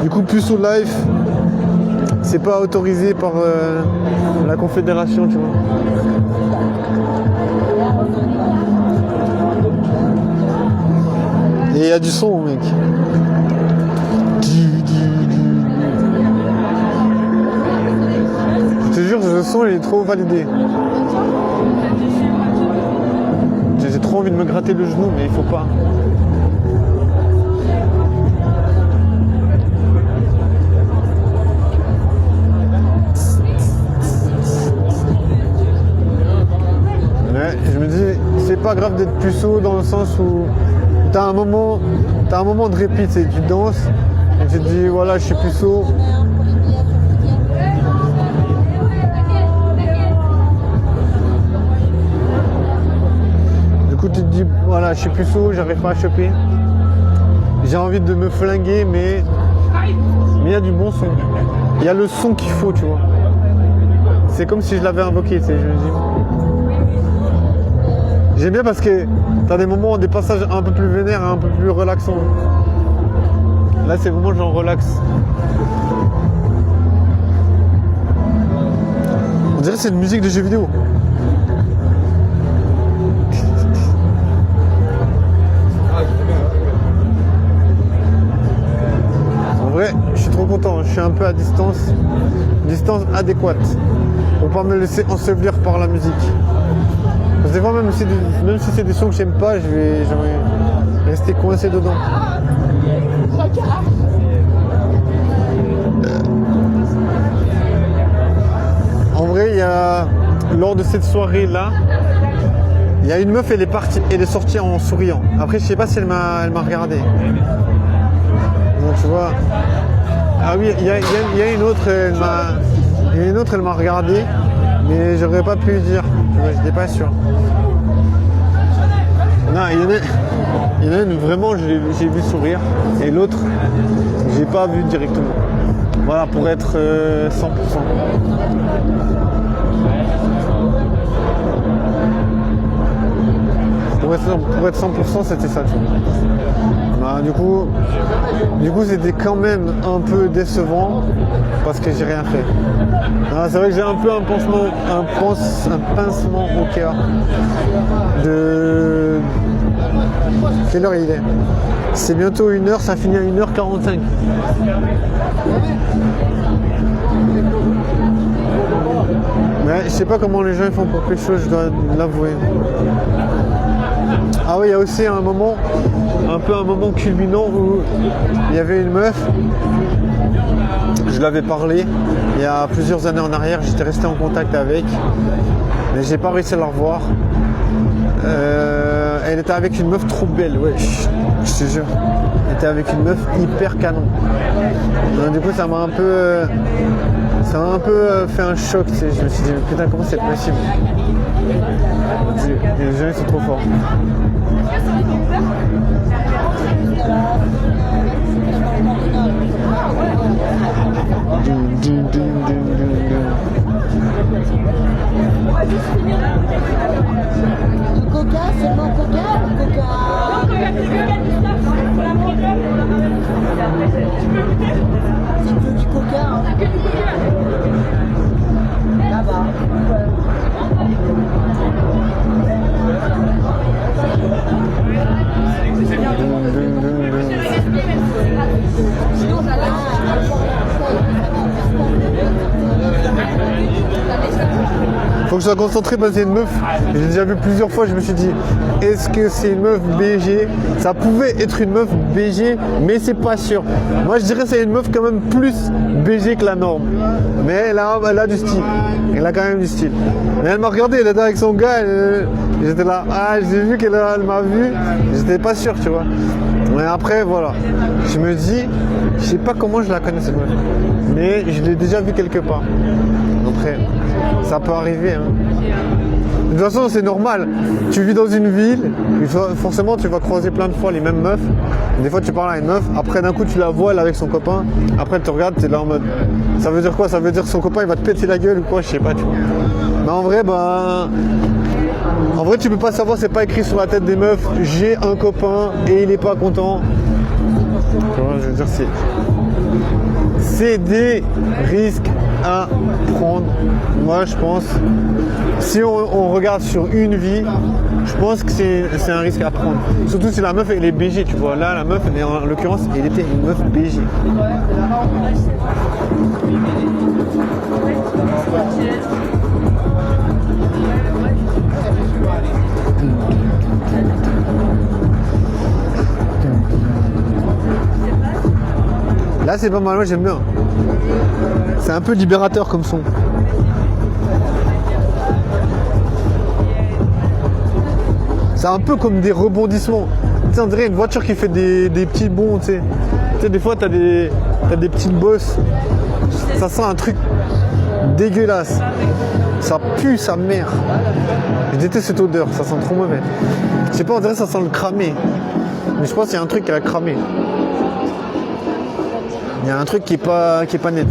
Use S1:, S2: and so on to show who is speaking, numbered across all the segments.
S1: Du coup, Puceau Life, c'est pas autorisé par la Confédération, tu vois. Et il y a du son, mec. Je te jure, le son il est trop validé. J'ai trop envie de me gratter le genou, mais il faut pas. Ouais, je me dis, c'est pas grave d'être puceau dans le sens où t'as un moment de répit, tu danses et tu te dis voilà, je suis puceau. Du coup, tu te dis voilà, je suis puceau, j'arrive pas à choper. J'ai envie de me flinguer, mais il y a du bon son. Il y a le son qu'il faut, tu vois. C'est comme si je l'avais invoqué, tu sais, je me dis. J'aime bien parce que t'as des moments, des passages un peu plus vénères, un peu plus relaxants. Là, c'est vraiment genre relax. On dirait que c'est une musique de jeux vidéo. En vrai, je suis trop content. Je suis un peu à distance adéquate pour pas me laisser ensevelir par la musique. Parce que des fois, même si c'est des sons que j'aime pas, j'aimerais rester coincé dedans. En vrai, lors de cette soirée-là, il y a une meuf, elle est sortie en souriant. Après, je sais pas si elle m'a regardé. Donc, tu vois. Ah oui, il y a une autre, elle m'a regardé, mais j'aurais pas pu dire. Je n'étais pas sûr. Non, il y en a une vraiment, j'ai vu sourire, et l'autre, j'ai pas vu directement. Voilà, pour être 100%. Pour être 100%, c'était ça, tu vois. Bah, du coup, c'était quand même un peu décevant parce que j'ai rien fait. C'est vrai que j'ai un peu un pincement au cœur de... Quelle heure il est? C'est bientôt 1h, ça finit à 1h45. Mais je sais pas comment les gens font pour pécho, je dois l'avouer. Ah oui, il y a aussi un moment culminant où il y avait une meuf, je l'avais parlé il y a plusieurs années en arrière, j'étais resté en contact avec, mais j'ai pas réussi à la revoir. Elle était avec une meuf trop belle, ouais, je te jure. Elle était avec une meuf hyper canon. Donc, du coup, ça m'a un peu fait un choc, tu sais. Je me suis dit, putain, comment c'est possible? Les gens, ils sont trop forts.
S2: Du coca, seulement coca ou coca? C'est que du coca, hein. Là-bas.
S1: Faut que je sois concentré parce que c'est une meuf. J'ai déjà vu plusieurs fois, je me suis dit, est-ce que c'est une meuf BG? Ça pouvait être une meuf BG, mais c'est pas sûr. Moi je dirais que c'est une meuf quand même plus BG que la norme. Mais elle a du style. Elle a quand même du style. Mais elle m'a regardé, elle était avec son gars, j'étais là, j'ai vu qu'elle m'a vu, j'étais pas sûr, tu vois. Mais après, voilà. Je me dis, je sais pas comment je la connais cette meuf. Mais je l'ai déjà vue quelque part. Après, ça peut arriver, hein. De toute façon, c'est normal. Tu vis dans une ville, forcément, tu vas croiser plein de fois les mêmes meufs. Des fois, tu parles à une meuf, après d'un coup, tu la vois, elle est avec son copain. Après, elle te regarde, tu es là en mode, ça veut dire quoi? Ça veut dire que son copain, il va te péter la gueule ou quoi? Je sais pas, tu vois. Mais en vrai, tu peux pas savoir, c'est pas écrit sur la tête des meufs, j'ai un copain et il est pas content. Tu vois, je veux dire, c'est des risques à prendre. Moi, je pense, si on regarde sur une vie, je pense que c'est un risque à prendre. Surtout si la meuf, elle est BG, tu vois. Là, la meuf, en l'occurrence, elle était une meuf BG. Là, c'est pas mal, moi j'aime bien. C'est un peu libérateur comme son. C'est un peu comme des rebondissements. Tu sais, on dirait une voiture qui fait des petits bonds, tu sais. Tu sais, des fois, t'as des petites bosses. Ça sent un truc dégueulasse. Ça pue sa mère. Je déteste cette odeur, ça sent trop mauvais. Je sais pas, on dirait que ça sent le cramé. Mais je pense qu'il y a un truc qui a cramé. Il y a un truc qui est pas net.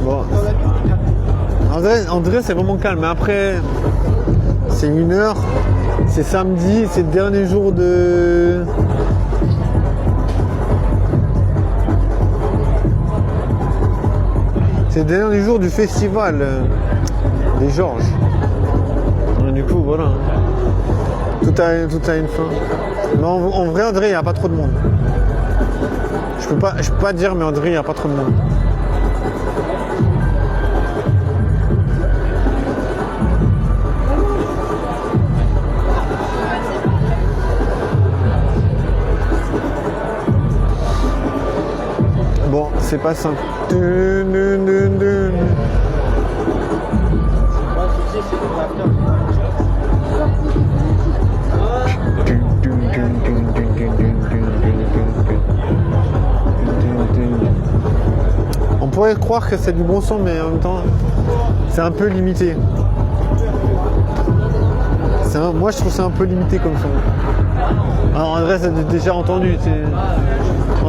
S1: Bon. En vrai c'est vraiment calme. Mais après, c'est 1h. C'est samedi. C'est le dernier jour de... C'est le dernier jour du festival des Georges. Et du coup, voilà. Tout a une fin. Mais en vrai, André, il n'y a pas trop de monde. Je peux pas dire, mais André, il n'y a pas trop de monde. Bon, c'est pas simple. On pourrait croire que c'est du bon son, mais en même temps, c'est un peu limité. Moi, je trouve ça un peu limité comme son. Alors, André, ça a déjà entendu.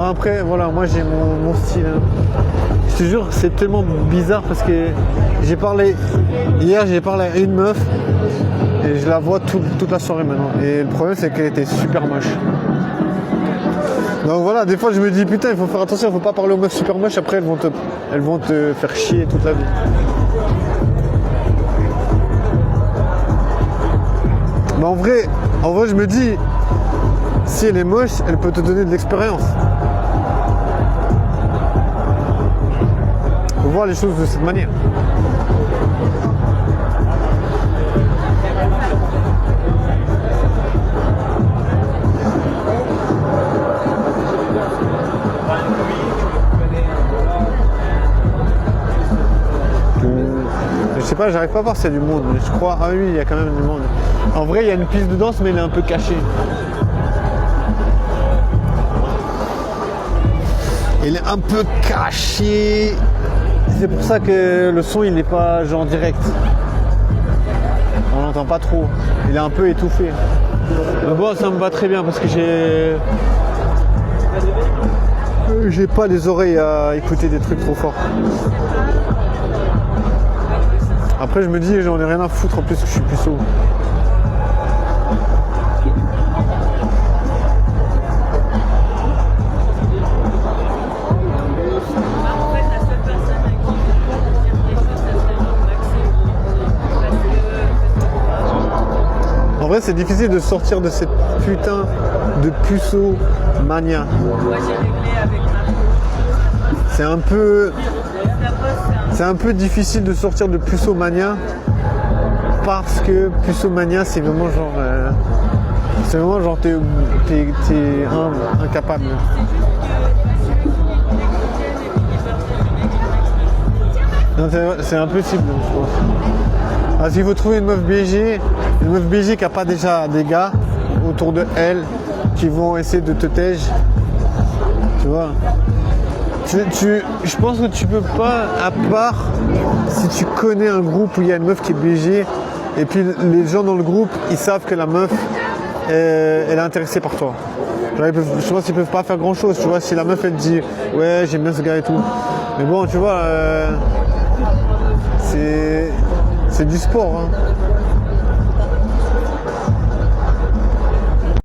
S1: Après, voilà, moi j'ai mon style. Je te jure, c'est tellement bizarre parce que hier, j'ai parlé à une meuf et je la vois toute la soirée maintenant. Et le problème, c'est qu'elle était super moche. Donc voilà, des fois je me dis putain, il faut faire attention, il faut pas parler aux meufs super moches, après elles vont te faire chier toute la vie. Mais en vrai je me dis, si elle est moche, elle peut te donner de l'expérience. Faut voir les choses de cette manière. Je sais pas, j'arrive pas à voir s'il y a du monde, mais je crois, ah oui, il y a quand même du monde. En vrai, il y a une piste de danse, mais elle est un peu cachée. Elle est un peu cachée. C'est pour ça que le son, il n'est pas genre direct. On n'entend pas trop. Il est un peu étouffé. Mais bon, ça me va très bien parce que j'ai pas les oreilles à écouter des trucs trop forts. Après, je me dis, j'en ai rien à foutre en plus que je suis puceau. En vrai, c'est difficile de sortir de cette putain de puceau mania.
S3: Moi, j'ai réglé avec Marco.
S1: C'est un peu difficile de sortir de puceau-mania parce que puceau-mania c'est vraiment genre t'es incapable. Non, c'est impossible, je pense. Parce qu'il faut trouver une meuf BG qui n'a pas déjà des gars autour de elle qui vont essayer de te tège. Tu vois. Je pense que tu peux pas, à part si tu connais un groupe où il y a une meuf qui est BG et puis les gens dans le groupe ils savent que la meuf elle est intéressée par toi. Genre, je pense qu'ils peuvent pas faire grand chose, tu vois, si la meuf elle dit ouais j'aime bien ce gars et tout. Mais bon tu vois c'est du sport hein.